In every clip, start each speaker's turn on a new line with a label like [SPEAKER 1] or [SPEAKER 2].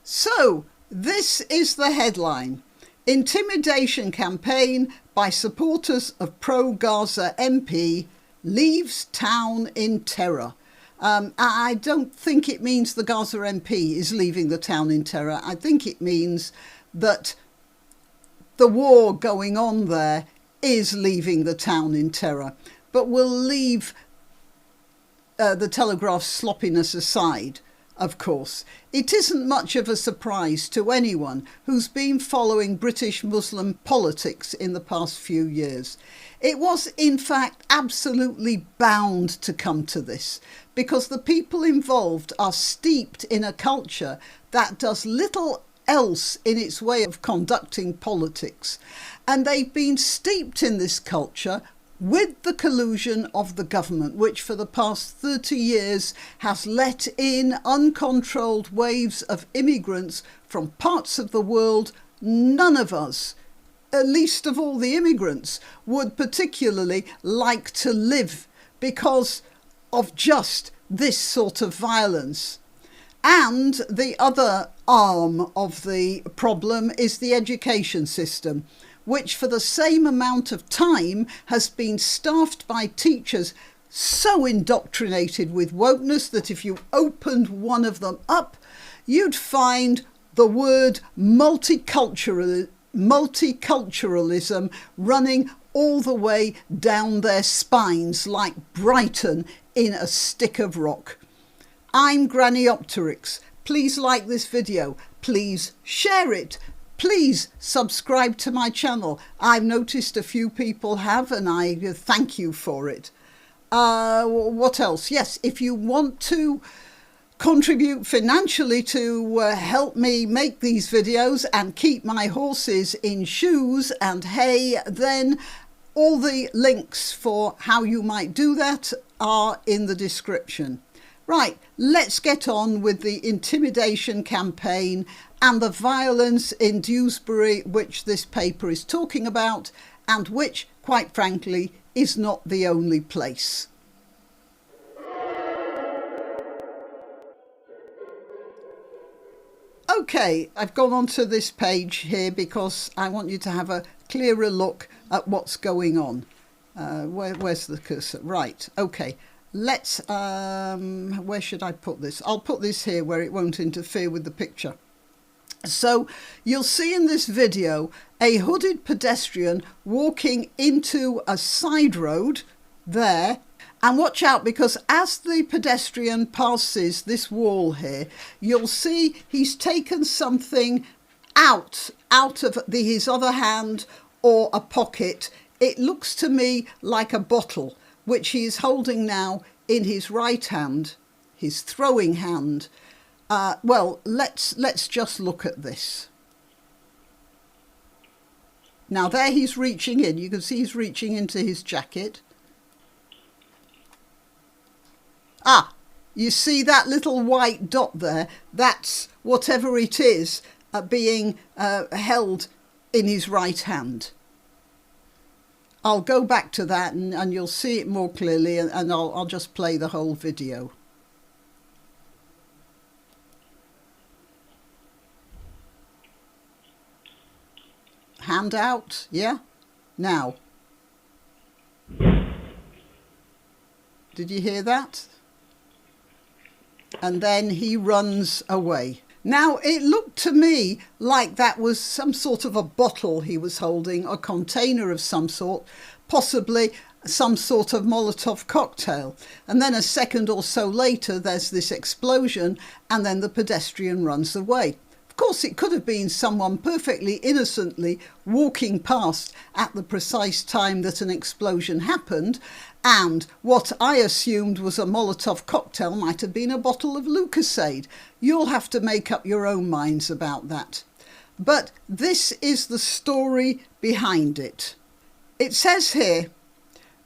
[SPEAKER 1] So, this is the headline. Intimidation campaign by supporters of pro-Gaza MP leaves town in terror. I don't think it means the Gaza MP is leaving the town in terror. I think it means that the war going on there is leaving the town in terror. But we'll leave the Telegraph's sloppiness aside. Of course, it isn't much of a surprise to anyone who's been following British Muslim politics in the past few years. It was, in fact, absolutely bound to come to this, because the people involved are steeped in a culture that does little else in its way of conducting politics, and they've been steeped in this culture with the collusion of the government, which for the past 30 years has let in uncontrolled waves of immigrants from parts of the world none of us, least of all the immigrants, would particularly like to live because of just this sort of violence. And the other arm of the problem is the education system, which for the same amount of time has been staffed by teachers so indoctrinated with wokeness that if you opened one of them up, you'd find the word multiculturalism running all the way down their spines like Brighton in a stick of rock. I'm Granniopteryx. Please like this video. Please share it. Please subscribe to my channel. I've noticed a few people have, and I thank you for it. What else? Yes, if you want to contribute financially to help me make these videos and keep my horses in shoes and hay, then all the links for how you might do that are in the description. Right, let's get on with the intimidation campaign and the violence in Dewsbury, which this paper is talking about, and which, quite frankly, is not the only place. Okay, I've gone onto this page here because I want you to have a clearer look at what's going on. Where's the cursor? Right, okay. Let's, where should I put this? I'll put this here where it won't interfere with the picture. So you'll see in this video a hooded pedestrian walking into a side road there. And watch out, because as the pedestrian passes this wall here, you'll see he's taken something out of his other hand or a pocket. It looks to me like a bottle, which he is holding now in his right hand, his throwing hand. Well, let's just look at this. Now there he's reaching in. You can see he's reaching into his jacket. Ah, you see that little white dot there? That's whatever it is being held in his right hand. I'll go back to that and you'll see it more clearly, and I'll just play the whole video. Hand out, yeah? Now. Did you hear that? And then he runs away. Now, it looked to me like that was some sort of a bottle he was holding, a container of some sort, possibly some sort of Molotov cocktail. And then a second or so later, there's this explosion, and then the pedestrian runs away. Of course, it could have been someone perfectly innocently walking past at the precise time that an explosion happened, and what I assumed was a Molotov cocktail might have been a bottle of Lucozade. You'll have to make up your own minds about that. But this is the story behind it. It says here,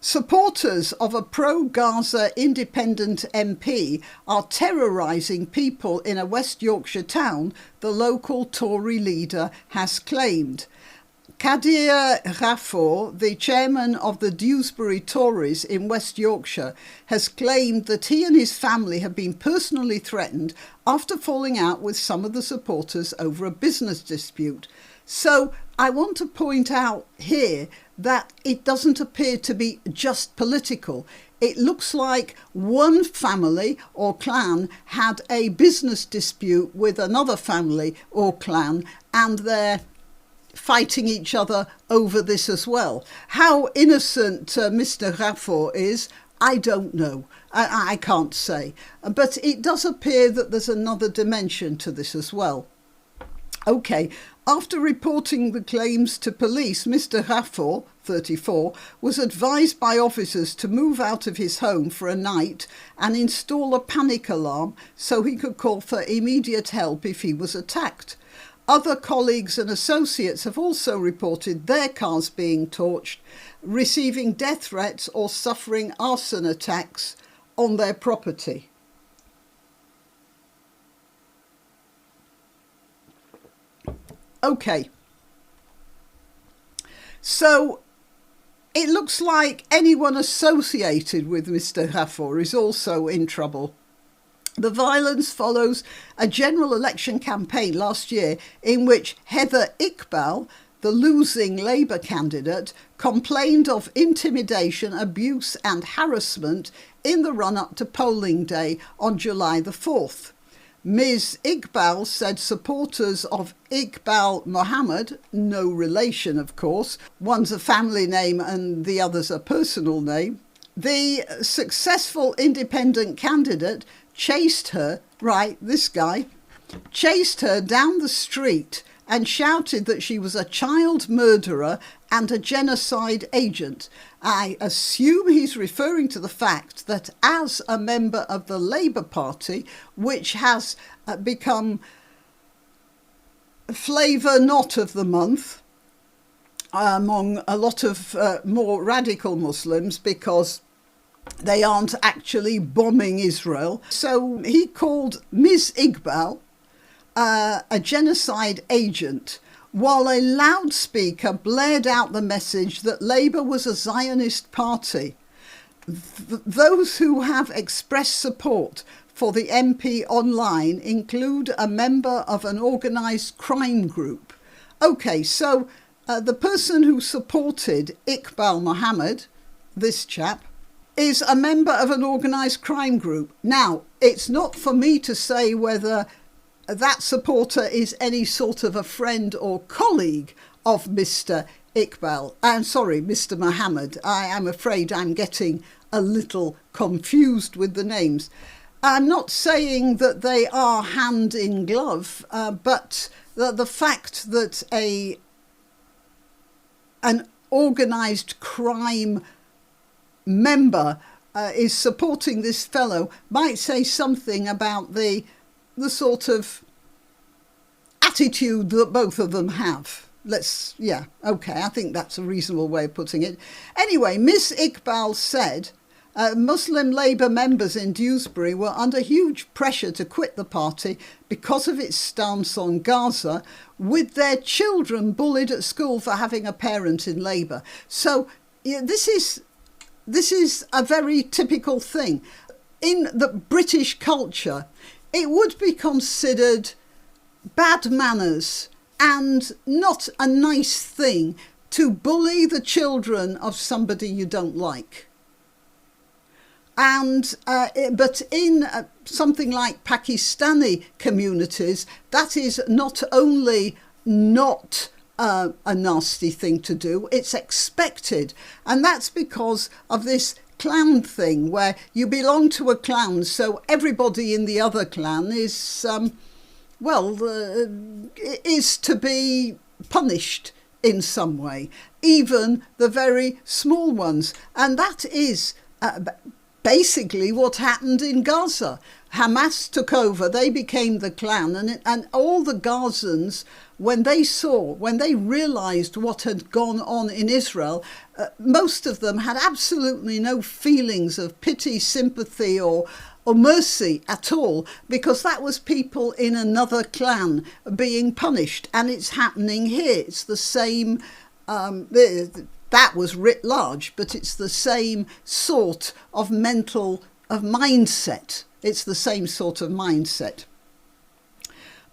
[SPEAKER 1] supporters of a pro-Gaza independent MP are terrorising people in a West Yorkshire town, the local Tory leader has claimed. Kadir Ghaffur, the chairman of the Dewsbury Tories in West Yorkshire, has claimed that he and his family have been personally threatened after falling out with some of the supporters over a business dispute. So I want to point out here that it doesn't appear to be just political. It looks like one family or clan had a business dispute with another family or clan, and they're fighting each other over this as well. How innocent Mr. Ghaffur is, I don't know. I can't say. But it does appear that there's another dimension to this as well. OK, after reporting the claims to police, Mr. Ghaffur, 34, was advised by officers to move out of his home for a night and install a panic alarm so he could call for immediate help if he was attacked. Other colleagues and associates have also reported their cars being torched, receiving death threats or suffering arson attacks on their property. OK, so it looks like anyone associated with Mr. Ghaffur is also in trouble. The violence follows a general election campaign last year in which Heather Iqbal, the losing Labour candidate, complained of intimidation, abuse and harassment in the run-up to polling day on July the 4th. Ms. Iqbal said supporters of Iqbal Mohammed, no relation of course, one's a family name and the other's a personal name, the successful independent candidate chased her, this guy, chased her down the street and shouted that she was a child murderer and a genocide agent. I assume he's referring to the fact that as a member of the Labour Party, which has become flavour not of the month among a lot of more radical Muslims because they aren't actually bombing Israel. So he called Ms. Iqbal a genocide agent, while a loudspeaker blared out the message that Labour was a Zionist party. Those who have expressed support for the MP online include a member of an organised crime group. OK, so the person who supported Iqbal Mohammed, this chap, is a member of an organised crime group. Now, it's not for me to say whether that supporter is any sort of a friend or colleague of Mr. Mr. Mohammed. I am afraid I'm getting a little confused with the names. I'm not saying that they are hand in glove, but the fact that an organised crime member is supporting this fellow might say something about the sort of attitude that both of them have. I think that's a reasonable way of putting it. Anyway, Miss Iqbal said Muslim Labour members in Dewsbury were under huge pressure to quit the party because of its stance on Gaza, with their children bullied at school for having a parent in Labour. So this is a very typical thing. In the British culture, it would be considered bad manners and not a nice thing to bully the children of somebody you don't like. But in something like Pakistani communities, that is not only not a nasty thing to do, it's expected. And that's because of this clan thing where you belong to a clan, so everybody in the other clan is is to be punished in some way, even the very small ones. And that is basically what happened in Gaza. Hamas took over, they became the clan, and all the Gazans, when they realised what had gone on in Israel, most of them had absolutely no feelings of pity, sympathy or mercy at all, because that was people in another clan being punished. And it's happening here. It's the same That was writ large, but it's the same sort of mindset. It's the same sort of mindset.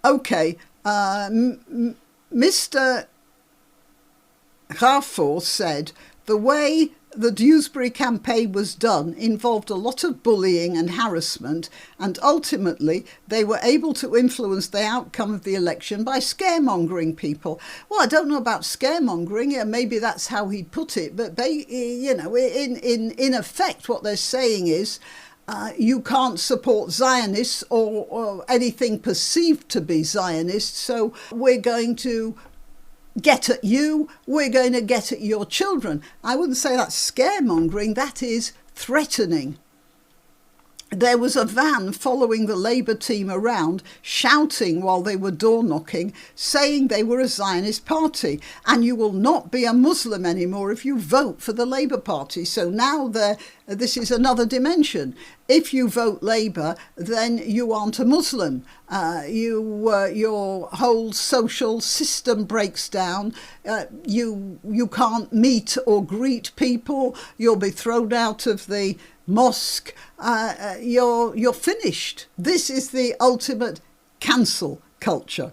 [SPEAKER 1] Okay, Mr. Rafour said the way the Dewsbury campaign was done involved a lot of bullying and harassment, and ultimately they were able to influence the outcome of the election by scaremongering people. Well, I don't know about scaremongering. Yeah, maybe that's how he put it, but in effect, what they're saying is you can't support Zionists or anything perceived to be Zionist, so we're going to get at you, we're going to get at your children. I wouldn't say that's scaremongering, that is threatening. There was a van following the Labour team around, shouting while they were door knocking, saying they were a Zionist party, and you will not be a Muslim anymore if you vote for the Labour Party. So now this is another dimension. If you vote Labour, then you aren't a Muslim. Your whole social system breaks down. You can't meet or greet people. You'll be thrown out of the mosque. You're finished. This is the ultimate cancel culture.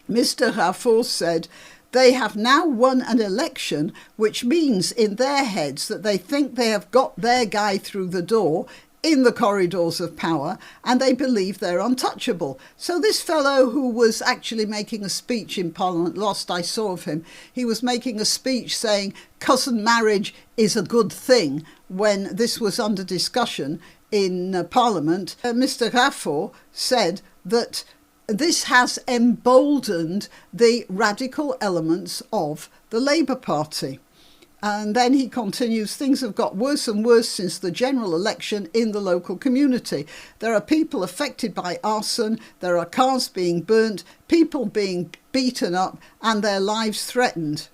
[SPEAKER 1] Mr. Rafour said, they have now won an election, which means in their heads that they think they have got their guy through the door in the corridors of power, and they believe they're untouchable. So this fellow who was actually making a speech in Parliament, last I saw of him, he was making a speech saying cousin marriage is a good thing when this was under discussion in Parliament. Mr. Rafour said that this has emboldened the radical elements of the Labour Party. And then he continues, things have got worse and worse since the general election in the local community. There are people affected by arson, there are cars being burnt, people being beaten up and their lives threatened.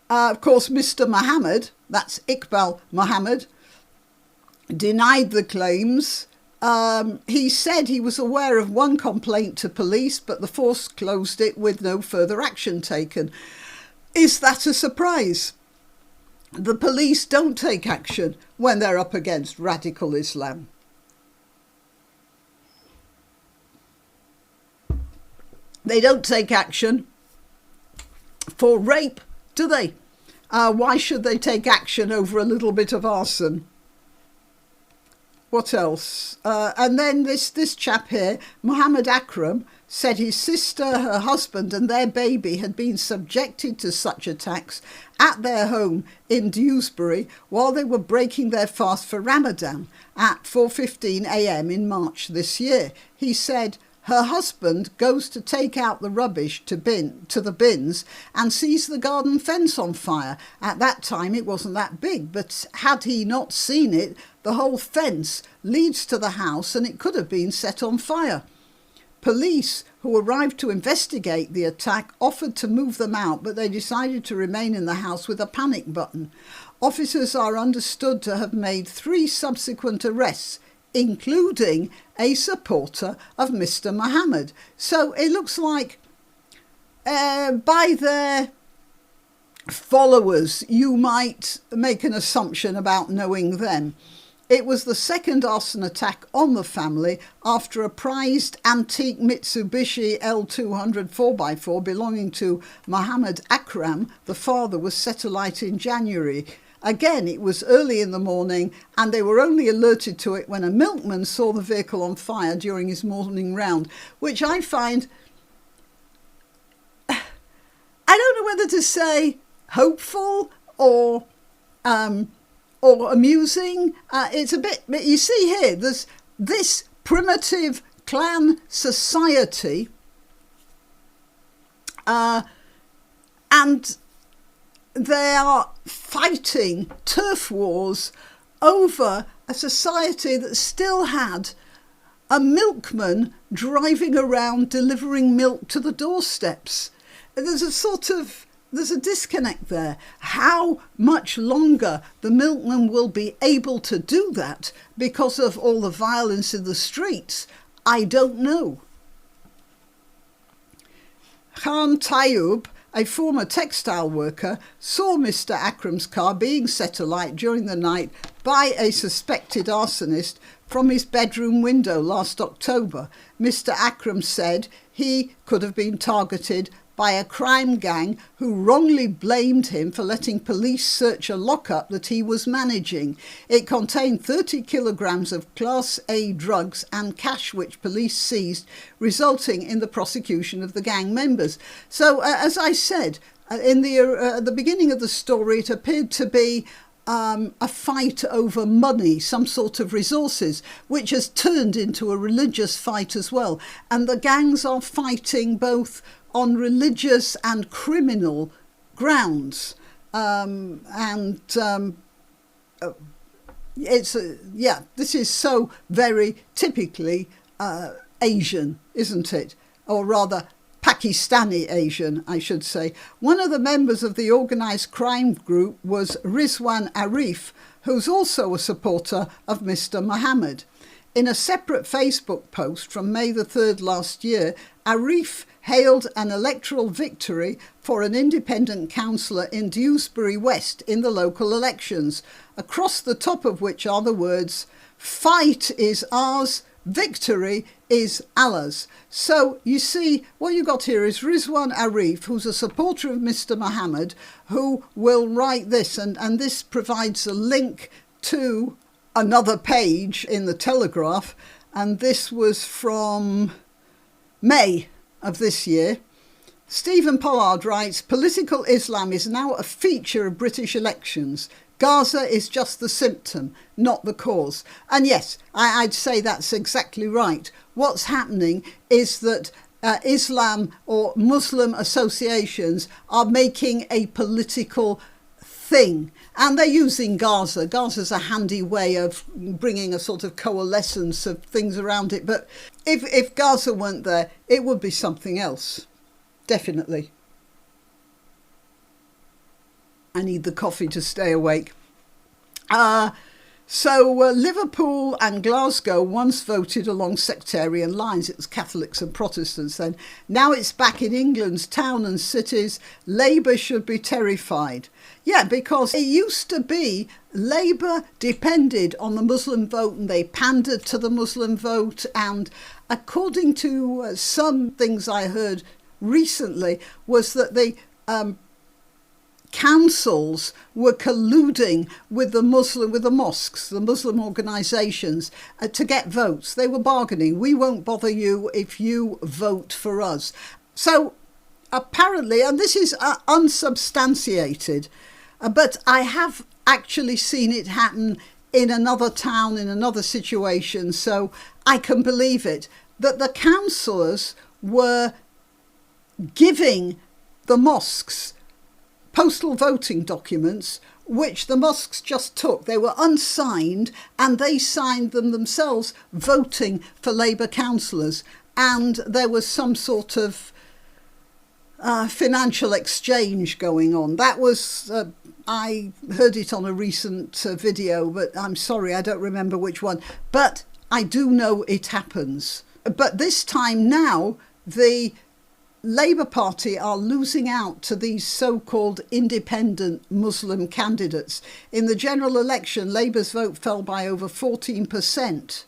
[SPEAKER 1] Of course, Mr. Mohammed, that's Iqbal Mohammed, denied the claims. He said he was aware of one complaint to police, but the force closed it with no further action taken. Is that a surprise? The police don't take action when they're up against radical Islam. They don't take action for rape, do they? Why should they take action over a little bit of arson? What else? And then this chap here, Muhammad Akram, said his sister, her husband and their baby had been subjected to such attacks at their home in Dewsbury while they were breaking their fast for Ramadan at 4:15 a.m. in March this year. He said her husband goes to take out the rubbish to the bins and sees the garden fence on fire. At that time it wasn't that big, but had he not seen it, the whole fence leads to the house and it could have been set on fire. Police, who arrived to investigate the attack, offered to move them out, but they decided to remain in the house with a panic button. Officers are understood to have made 3 subsequent arrests, including a supporter of Mr. Mohammed. So it looks like by their followers, you might make an assumption about knowing them. It was the second arson attack on the family after a prized antique Mitsubishi L200 4x4 belonging to Muhammad Akram, the father, was set alight in January. Again, it was early in the morning and they were only alerted to it when a milkman saw the vehicle on fire during his morning round, which I find, I don't know whether to say hopeful or amusing. It's a bit, you see here, there's this primitive clan society and they are fighting turf wars over a society that still had a milkman driving around delivering milk to the doorsteps. There's a disconnect there. How much longer the milkman will be able to do that because of all the violence in the streets, I don't know. Khan Tayyub a former textile worker, saw Mr. Akram's car being set alight during the night by a suspected arsonist from his bedroom window last October. Mr. Akram said he could have been targeted by a crime gang who wrongly blamed him for letting police search a lockup that he was managing. It contained 30 kilograms of Class A drugs and cash which police seized, resulting in the prosecution of the gang members. So, as I said, at the beginning of the story, it appeared to be a fight over money, some sort of resources, which has turned into a religious fight as well. And the gangs are fighting both on religious and criminal grounds. This is so very typically Asian, isn't it? Or rather, Pakistani Asian, I should say. One of the members of the organised crime group was Rizwan Arif, who's also a supporter of Mr. Mohammed. In a separate Facebook post from May the 3rd last year, Arif hailed an electoral victory for an independent councillor in Dewsbury West in the local elections, across the top of which are the words, "Fight is ours, victory is Allah's." So you see, what you got here is Rizwan Arif, who's a supporter of Mr. Mohammed, who will write this, and this provides a link to another page in the Telegraph, and this was from May of this year. Stephen Pollard writes, "Political Islam is now a feature of British elections. Gaza is just the symptom, not the cause." And yes, I'd say that's exactly right. What's happening is that Islam or Muslim associations are making a political thing. And they're using Gaza. Gaza's a handy way of bringing a sort of coalescence of things around it. But if Gaza weren't there, it would be something else. Definitely. I need the coffee to stay awake. Liverpool and Glasgow once voted along sectarian lines. It was Catholics and Protestants then. Now it's back in England's town and cities. Labour should be terrified. Yeah, because it used to be Labour depended on the Muslim vote and they pandered to the Muslim vote. And according to some things I heard recently was that the councils were colluding with the mosques, the Muslim organisations, to get votes. They were bargaining. We won't bother you if you vote for us. So apparently, and this is unsubstantiated, but I have actually seen it happen in another town, in another situation, so I can believe it, that the councillors were giving the mosques postal voting documents, which the mosques just took. They were unsigned and they signed them themselves, voting for Labour councillors. And there was some sort of financial exchange going on. That was, I heard it on a recent video, but I'm sorry, I don't remember which one. But I do know it happens. But this time now, the Labour Party are losing out to these so-called independent Muslim candidates. In the general election, Labour's vote fell by over 14%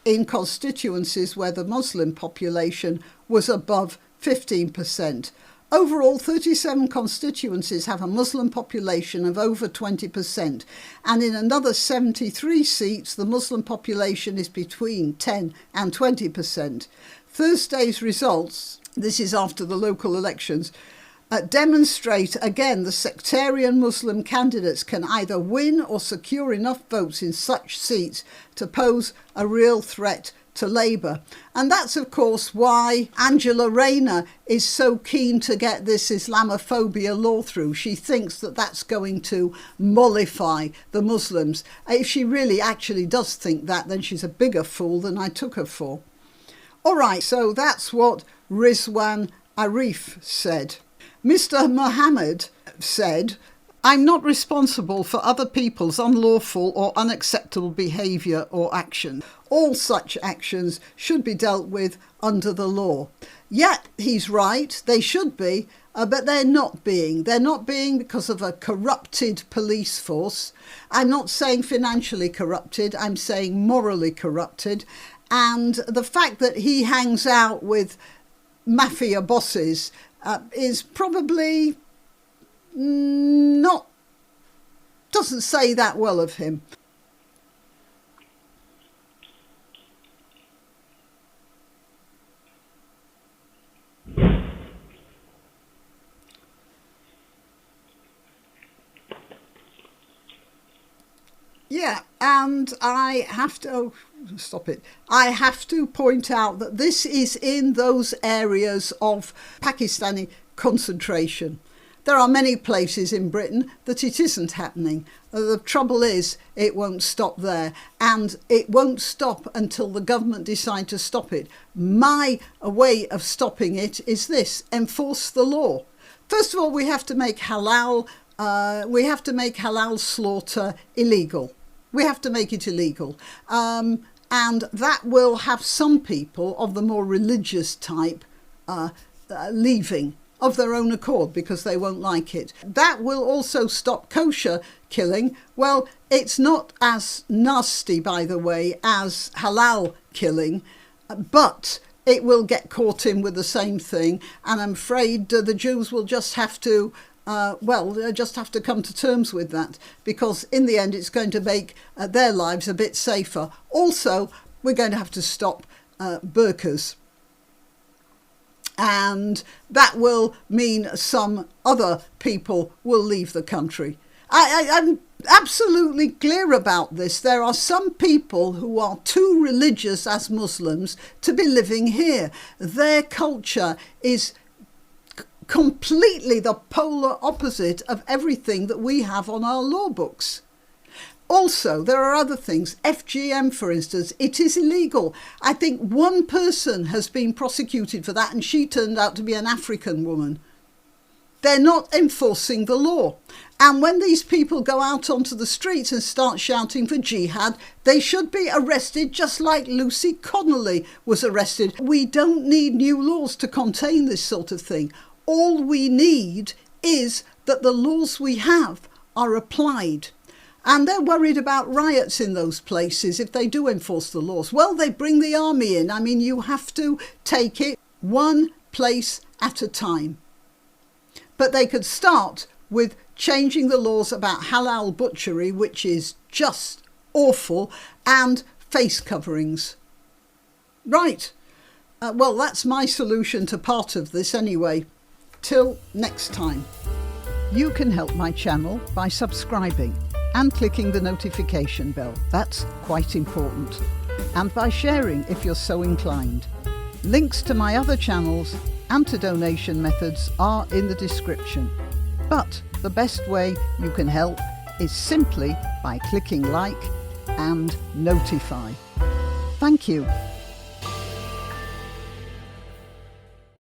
[SPEAKER 1] in constituencies where the Muslim population was above 15%. Overall, 37 constituencies have a Muslim population of over 20%, and in another 73 seats, the Muslim population is between 10 and 20%. Thursday's results, this is after the local elections, demonstrate again the sectarian Muslim candidates can either win or secure enough votes in such seats to pose a real threat to Labour. And that's, of course, why Angela Rayner is so keen to get this Islamophobia law through. She thinks that that's going to mollify the Muslims. If she really actually does think that, then she's a bigger fool than I took her for. All right, so that's what Rizwan Arif said. Mr. Mohammed said I'm not responsible for other people's unlawful or unacceptable behaviour or action. All such actions should be dealt with under the law. Yet, he's right, they should be, but they're not being. They're not being because of a corrupted police force. I'm not saying financially corrupted, I'm saying morally corrupted. And the fact that he hangs out with mafia bosses is probably doesn't say that well of him. Yeah, and I have to I have to point out that this is in those areas of Pakistani concentration. There are many places in Britain that it isn't happening. The trouble is, it won't stop there, and it won't stop until the government decide to stop it. My way of stopping it is this: enforce the law. First of all, we have to make halal slaughter illegal. We have to make it illegal. And that will have some people of the more religious type leaving of their own accord because they won't like it. That will also stop kosher killing. Well, it's not as nasty, by the way, as halal killing, but it will get caught in with the same thing. And I'm afraid the Jews will just have to come to terms with that, because in the end it's going to make their lives a bit safer. Also, we're going to have to stop burqas. And that will mean some other people will leave the country. I'm absolutely clear about this. There are some people who are too religious as Muslims to be living here. Their culture is completely the polar opposite of everything that we have on our law books. Also, there are other things. FGM, for instance, it is illegal. I think one person has been prosecuted for that, and she turned out to be an African woman. They're not enforcing the law. And when these people go out onto the streets and start shouting for jihad, they should be arrested just like Lucy Connolly was arrested. We don't need new laws to contain this sort of thing. All we need is that the laws we have are applied. And they're worried about riots in those places if they do enforce the laws. Well, they bring the army in. I mean, you have to take it one place at a time. But they could start with changing the laws about halal butchery, which is just awful, and face coverings. Right. Well, that's my solution to part of this anyway. Till next time. You can help my channel by subscribing and clicking the notification bell. That's quite important. And by sharing if you're so inclined. Links to my other channels and to donation methods are in the description. But the best way you can help is simply by clicking like and notify. Thank you.